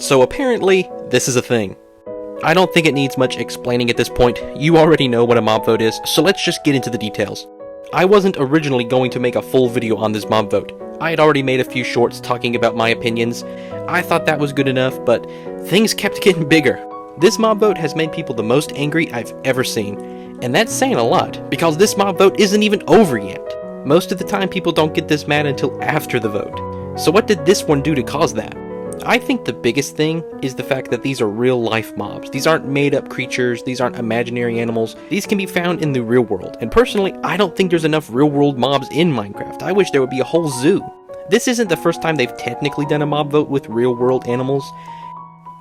So apparently, this is a thing. I don't think it needs much explaining at this point. You already know what a mob vote is, so let's just get into the details. I wasn't originally going to make a full video on this mob vote. I had already made a few shorts talking about my opinions. I thought that was good enough, but things kept getting bigger. This mob vote has made people the most angry I've ever seen, and that's saying a lot, because this mob vote isn't even over yet. Most of the time people don't get this mad until after the vote. So what did this one do to cause that? I think the biggest thing is the fact that these are real-life mobs. These aren't made-up creatures, these aren't imaginary animals. These can be found in the real world, and personally, I don't think there's enough real-world mobs in Minecraft. I wish there would be a whole zoo. This isn't the first time they've technically done a mob vote with real-world animals,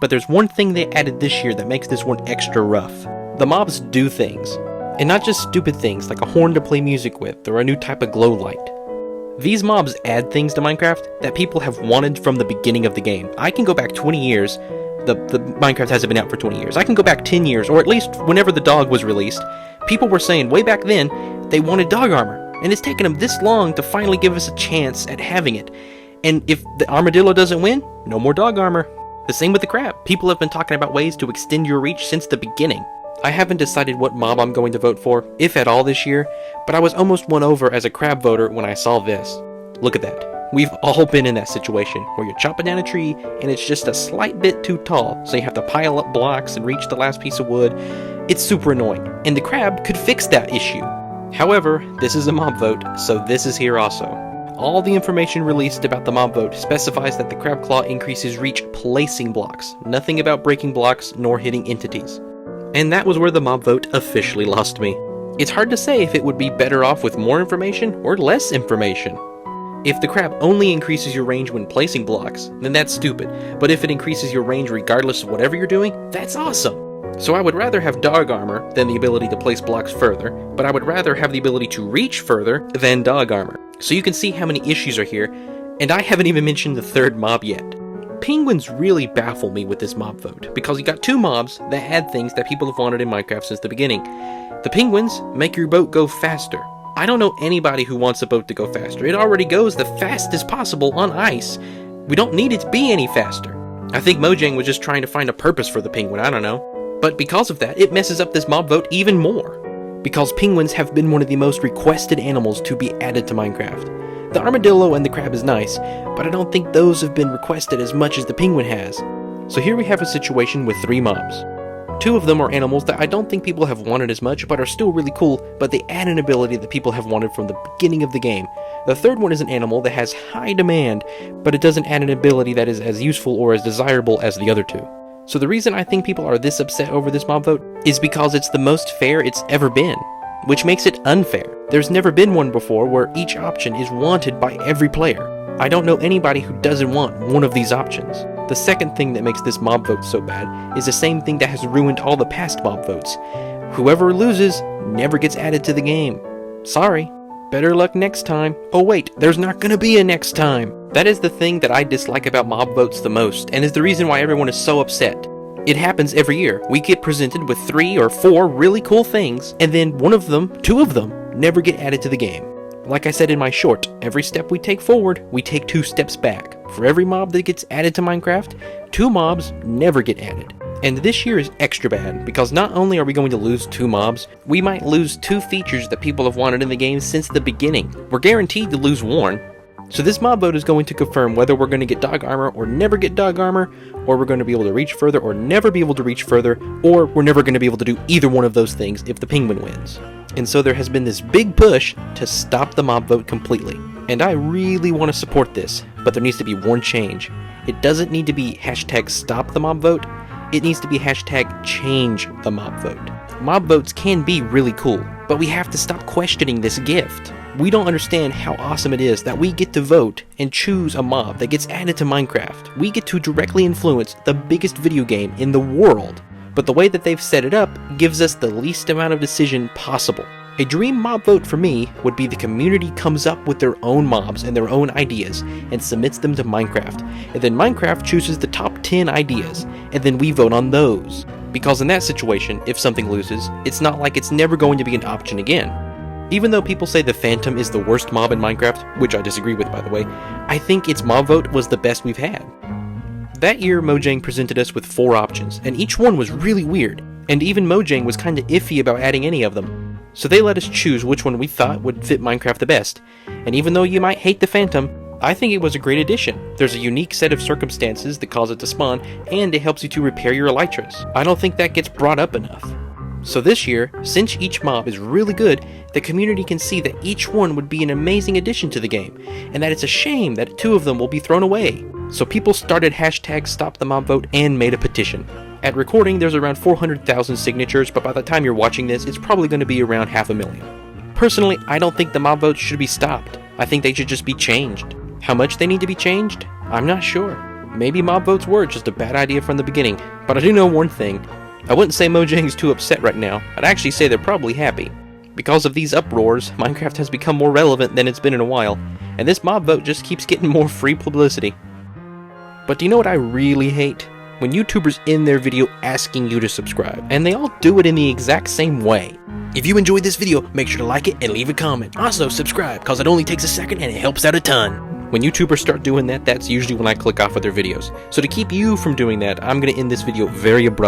but there's one thing they added this year that makes this one extra rough. The mobs do things, and not just stupid things like a horn to play music with or a new type of glow light. These mobs add things to Minecraft that people have wanted from the beginning of the game. I can go back 20 years, the Minecraft hasn't been out for 20 years, I can go back 10 years, or at least whenever the dog was released, people were saying way back then they wanted dog armor, and it's taken them this long to finally give us a chance at having it. And if the armadillo doesn't win, no more dog armor. The same with the crab. People have been talking about ways to extend your reach since the beginning. I haven't decided what mob I'm going to vote for, if at all this year, but I was almost won over as a crab voter when I saw this. Look at that. We've all been in that situation, where you're chopping down a tree and it's just a slight bit too tall, so you have to pile up blocks and reach the last piece of wood. It's super annoying, and the crab could fix that issue. However, this is a mob vote, so this is here also. All the information released about the mob vote specifies that the crab claw increases reach placing blocks, nothing about breaking blocks nor hitting entities. And that was where the mob vote officially lost me. It's hard to say if it would be better off with more information or less information. If the crab only increases your range when placing blocks, then that's stupid, but if it increases your range regardless of whatever you're doing, that's awesome! So I would rather have dog armor than the ability to place blocks further, but I would rather have the ability to reach further than dog armor. So you can see how many issues are here, and I haven't even mentioned the third mob yet. Penguins really baffle me with this mob vote, because you got two mobs that add things that people have wanted in Minecraft since the beginning. The penguins make your boat go faster. I don't know anybody who wants a boat to go faster. It already goes the fastest possible on ice. We don't need it to be any faster. I think Mojang was just trying to find a purpose for the penguin, I don't know. But because of that, it messes up this mob vote even more. Because penguins have been one of the most requested animals to be added to Minecraft. The armadillo and the crab is nice, but I don't think those have been requested as much as the penguin has. So here we have a situation with three mobs. Two of them are animals that I don't think people have wanted as much, but are still really cool, but they add an ability that people have wanted from the beginning of the game. The third one is an animal that has high demand, but it doesn't add an ability that is as useful or as desirable as the other two. So the reason I think people are this upset over this mob vote is because it's the most fair it's ever been, which makes it unfair. There's never been one before where each option is wanted by every player. I don't know anybody who doesn't want one of these options. The second thing that makes this mob vote so bad is the same thing that has ruined all the past mob votes. Whoever loses never gets added to the game. Sorry. Better luck next time. Oh wait, there's not gonna be a next time. That is the thing that I dislike about mob votes the most, and is the reason why everyone is so upset. It happens every year. We get presented with 3 or 4 really cool things, and then two of them, never get added to the game. Like I said in my short, every step we take forward, we take 2 steps back. For every mob that gets added to Minecraft, 2 mobs never get added. And this year is extra bad, because not only are we going to lose 2 mobs, we might lose 2 features that people have wanted in the game since the beginning. We're guaranteed to lose 1. So this mob vote is going to confirm whether we're going to get dog armor or never get dog armor, or we're going to be able to reach further or never be able to reach further, or we're never going to be able to do either one of those things if the penguin wins. And so there has been this big push to stop the mob vote completely. And I really want to support this, but there needs to be one change. It doesn't need to be hashtag stop the mob vote, it needs to be hashtag change the mob vote. Mob votes can be really cool, but we have to stop questioning this gift. We don't understand how awesome it is that we get to vote and choose a mob that gets added to Minecraft. We get to directly influence the biggest video game in the world. But the way that they've set it up gives us the least amount of decision possible. A dream mob vote for me would be the community comes up with their own mobs and their own ideas and submits them to Minecraft. And then Minecraft chooses the top 10 ideas, and then we vote on those. Because in that situation, if something loses, it's not like it's never going to be an option again. Even though people say the Phantom is the worst mob in Minecraft, which I disagree with by the way, I think its mob vote was the best we've had. That year, Mojang presented us with 4 options, and each one was really weird, and even Mojang was kinda iffy about adding any of them. So they let us choose which one we thought would fit Minecraft the best, and even though you might hate the Phantom, I think it was a great addition. There's a unique set of circumstances that cause it to spawn, and it helps you to repair your elytras. I don't think that gets brought up enough. So this year, since each mob is really good, the community can see that each one would be an amazing addition to the game, and that it's a shame that 2 of them will be thrown away. So people started hashtag #StopTheMobVote and made a petition. At recording, there's around 400,000 signatures, but by the time you're watching this, it's probably going to be around 500,000. Personally, I don't think the mob votes should be stopped. I think they should just be changed. How much they need to be changed? I'm not sure. Maybe mob votes were just a bad idea from the beginning, but I do know one thing. I wouldn't say Mojang's too upset right now. I'd actually say they're probably happy. Because of these uproars, Minecraft has become more relevant than it's been in a while, and this mob vote just keeps getting more free publicity. But do you know what I really hate? When YouTubers end their video asking you to subscribe, and they all do it in the exact same way. If you enjoyed this video, make sure to like it and leave a comment. Also, subscribe, cause it only takes a second and it helps out a ton. When YouTubers start doing that, that's usually when I click off of their videos. So to keep you from doing that, I'm gonna end this video very abruptly.